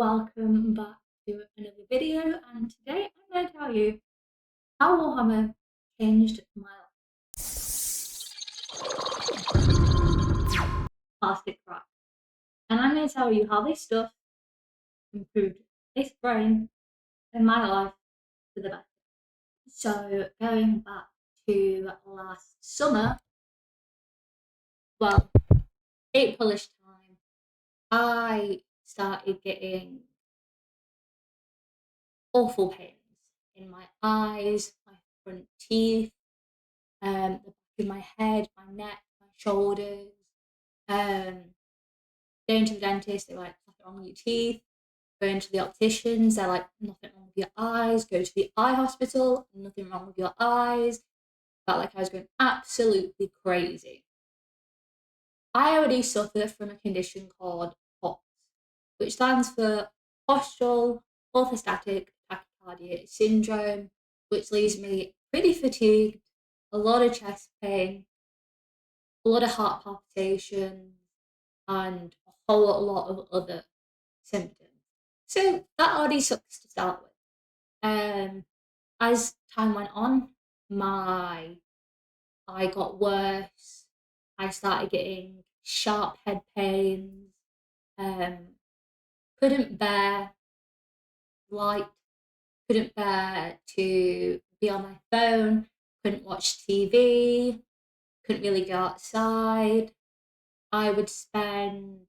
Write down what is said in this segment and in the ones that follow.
Welcome back to another video, and today I'm going to tell you how Warhammer changed my life. Plastic crack. And I'm going to tell you how this stuff improved this brain and my life for the better. So, going back to last summer, well, Aprilish time, I started getting awful pains in my eyes, my front teeth, the back of my head, my neck, my shoulders. Um, Going to the dentist, they're like, nothing wrong with your teeth. Going to the opticians, they're like, nothing wrong with your eyes. Go to the eye hospital, nothing wrong with your eyes. Felt like I was going absolutely crazy. I already suffer from a condition called POTS, which stands for postural orthostatic tachycardia syndrome, which leaves me pretty fatigued, a lot of chest pain, a lot of heart palpitations, and a whole lot of other symptoms. So that already sucks to start with. As time went on, my eye got worse. I started getting sharp head pains. Um, couldn't bear light. Couldn't bear to be on my phone. Couldn't watch TV. Couldn't really go outside. I would spend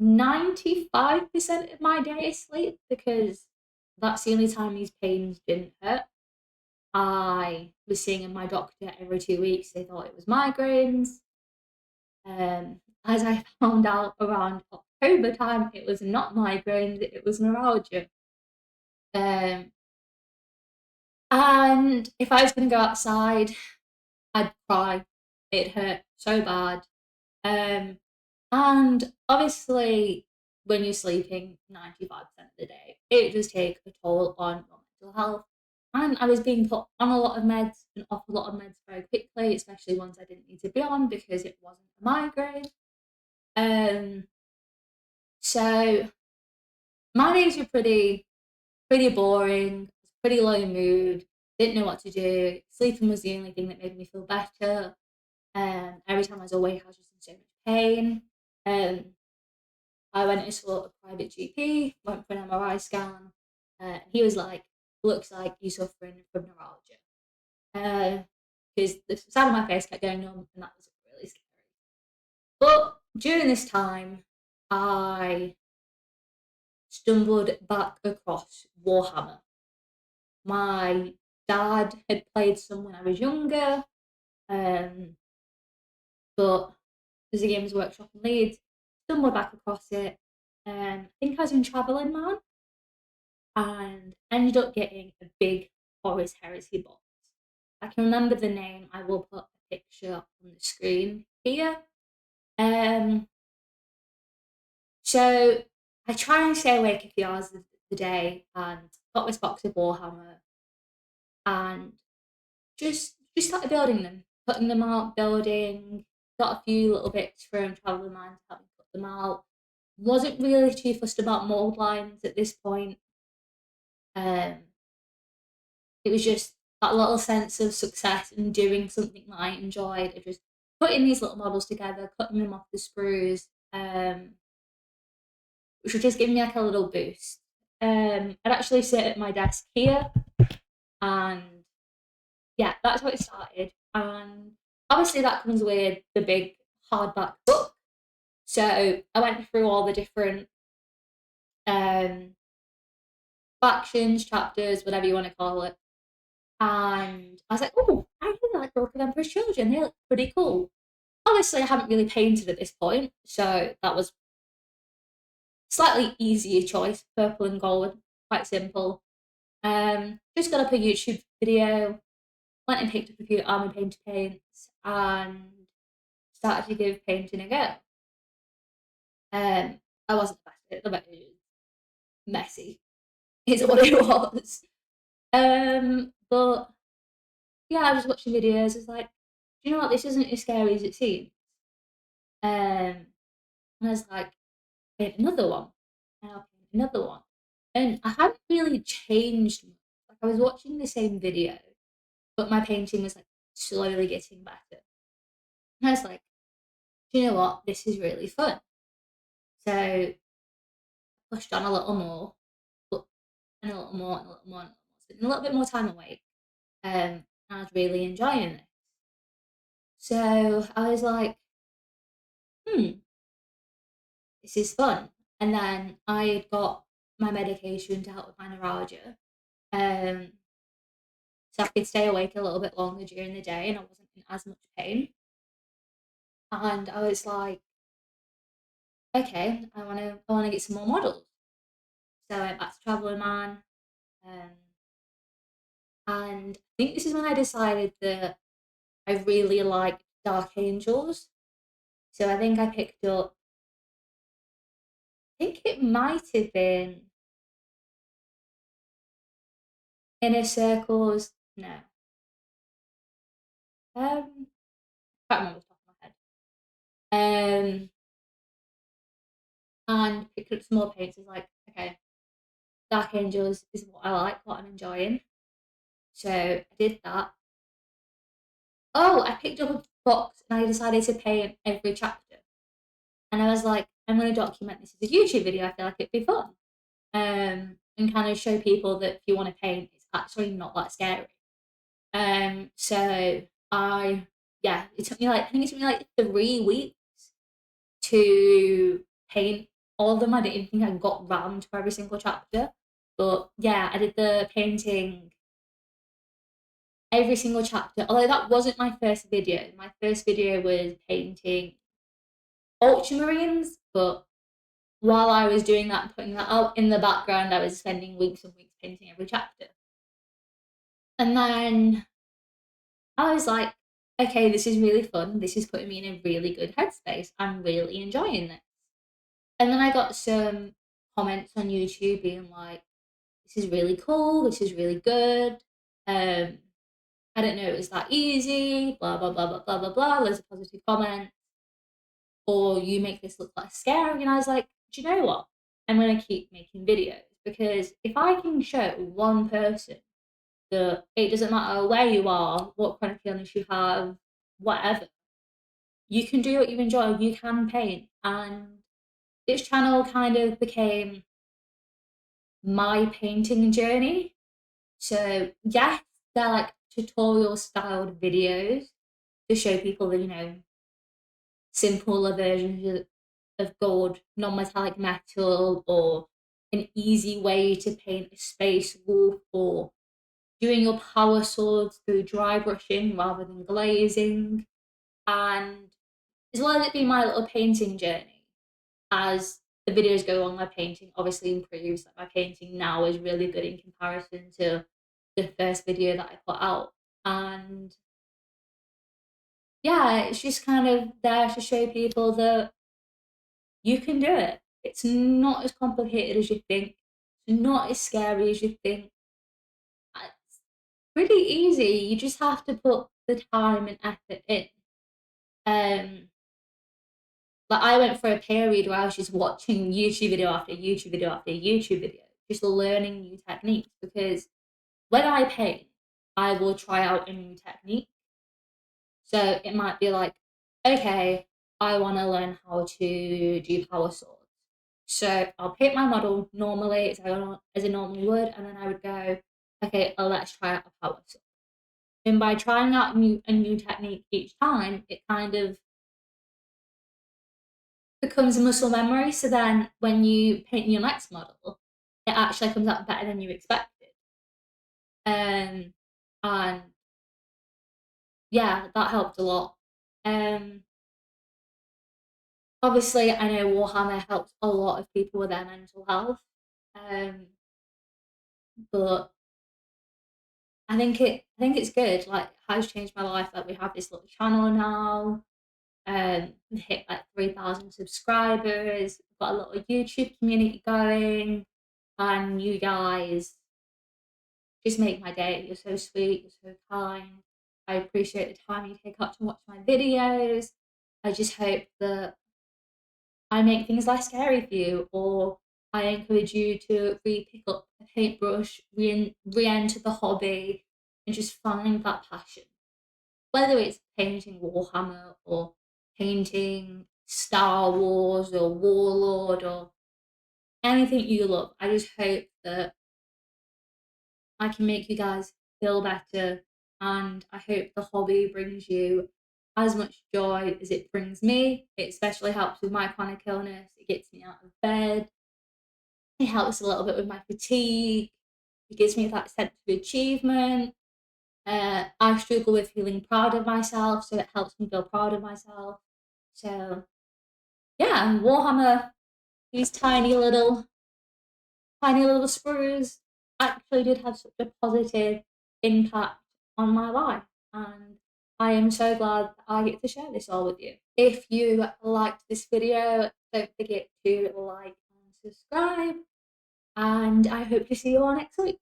95% of my day asleep because that's the only time these pains didn't hurt. I was seeing my doctor every 2 weeks. They thought it was migraines. As I found out around October time, it was not migraines, it was neuralgia. Um, and if I was going to go outside, I'd cry. It hurt so bad. And obviously, when you're sleeping 95% of the day, it does take a toll on your mental health. And I was being put on a lot of meds and off a lot of meds very quickly, especially ones I didn't need to be on because it wasn't a migraine. Um, so my days were pretty boring, pretty low mood, didn't know what to do. Sleeping was the only thing that made me feel better. Every time I was awake, I was just in so much pain. Um, I went and saw a private GP, went for an MRI scan. He was like, looks like you're suffering from neuralgia. Because the side of my face kept going numb, and that was really scary. But during this time, I stumbled back across Warhammer. My dad had played some when I was younger, um, but there's a games workshop in Leeds. Stumbled back across it. I think I was in Travelling Man and ended up getting a big Horus Heresy box. I can remember the name. I will put a picture on the screen here. Um, so I try and stay awake a few hours of the day and got this box of Warhammer and just started building them, putting them out, building. Got a few little bits from Travel Mind to help me put them out. Wasn't really too fussed about mold lines at this point. Um, it was just that little sense of success and doing something that I enjoyed, of just putting these little models together, cutting them off the sprues, which was just giving me like a little boost. I'd actually sit at my desk here, and yeah, that's how it started. And obviously, that comes with the big hardback book. So I went through all the different um, factions, chapters, whatever you want to call it. And I was like, oh, I really like Book of Emperor's Children. They look pretty cool. Obviously, I haven't really painted at this point, so that was slightly easier choice, purple and gold, quite simple. Just got up a YouTube video, went and picked up a few army painter paints, and started to give painting a go. I wasn't the best at it, the bit was messy, is what it was. But yeah, I was watching videos. It's like, do you know what? This isn't as scary as it seems. And I was like, paint another one. and I'll paint another one. And I hadn't really changed much. Like I was watching the same video, but my painting was like slowly getting better. And I was like, do you know what? This is really fun. So I pushed on a little more, but and a little more and a little more and a little more. Spending a little bit more time awake. I was really enjoying it. So I was like, hmm, this is fun. And then I got my medication to help with my neuralgia. Um, so I could stay awake a little bit longer during the day and I wasn't in as much pain. And I was like, okay, I wanna get some more models. So I went back to Traveling Man. Um, and I think this is when I decided that I really liked Dark Angels. So I think I picked up, I think it might have been Inner Circles. No. Can't remember off the top of my head. And picked up some more paints. It's like, okay, Dark Angels is what I like, what I'm enjoying. So I did that. Oh, I picked up a box and I decided to paint every chapter. And I was like, I'm going to document this as a YouTube video. I feel like it'd be fun. And kind of show people that if you want to paint, it's actually not that scary. So I, yeah, it took me like, I think it took me like 3 weeks to paint all of them. I didn't think I got round to every single chapter. But yeah, I did the painting every single chapter. Although that wasn't my first video. My first video was painting ultramarines, but while I was doing that and putting that out in the background, I was spending weeks and weeks painting every chapter. And then I was like, okay, this is really fun. This is putting me in a really good headspace. I'm really enjoying this. And then I got some comments on YouTube being like, this is really cool. This is really good. Um, I don't know it was that easy. Blah, blah, blah, blah, blah, blah, blah. Loads of positive comments. Or you make this look less scary. And I was like, do you know what? I'm going to keep making videos because if I can show one person that it doesn't matter where you are, what kind of feelings you have, whatever, you can do what you enjoy, you can paint. And this channel kind of became my painting journey. So, yes, they're like tutorial styled videos to show people the, simpler versions of gold, non metallic metal, or an easy way to paint a space wolf, or doing your power swords through dry brushing rather than glazing. And as well as it being my little painting journey, as the videos go on, my painting obviously improves. Like my painting now is really good in comparison to the first video that I put out. And yeah, it's just kind of there to show people that you can do it. It's not as complicated as you think. It's not as scary as you think. It's pretty easy. You just have to put the time and effort in. Um, like I went for a period where I was just watching YouTube video after YouTube video after YouTube video, just learning new techniques. Because when I paint, I will try out a new technique. So it might be like, okay, I want to learn how to do power swords. So I'll paint my model normally as I normally would, and then I would go, okay, let's try out a power sword. And by trying out a new technique each time, it kind of becomes a muscle memory. So then when you paint your next model, it actually comes out better than you expected. And yeah, that helped a lot. Um, Obviously, I know Warhammer helps a lot of people with their mental health. Um, but I think it's good. Like, it has changed my life. Like, we have this little channel now. We've hit like 3,000 subscribers. We've got a little YouTube community going, and you guys just make my day. You're so sweet. You're so kind. I appreciate the time you take out to watch my videos. I just hope that I make things less scary for you, or I encourage you to pick up a paintbrush, re-enter the hobby, and just find that passion. Whether it's painting Warhammer or painting Star Wars or Warlord or anything you love, I just hope that I can make you guys feel better, and I hope the hobby brings you as much joy as it brings me. It especially helps with my chronic illness. It gets me out of bed. It helps a little bit with my fatigue. It gives me that sense of achievement. I struggle with feeling proud of myself, so it helps me feel proud of myself. So yeah, and Warhammer, these tiny little sprues actually did have such a positive impact on my life. And I am so glad that I get to share this all with you. If you liked this video, don't forget to like and subscribe. And I hope to see you all next week.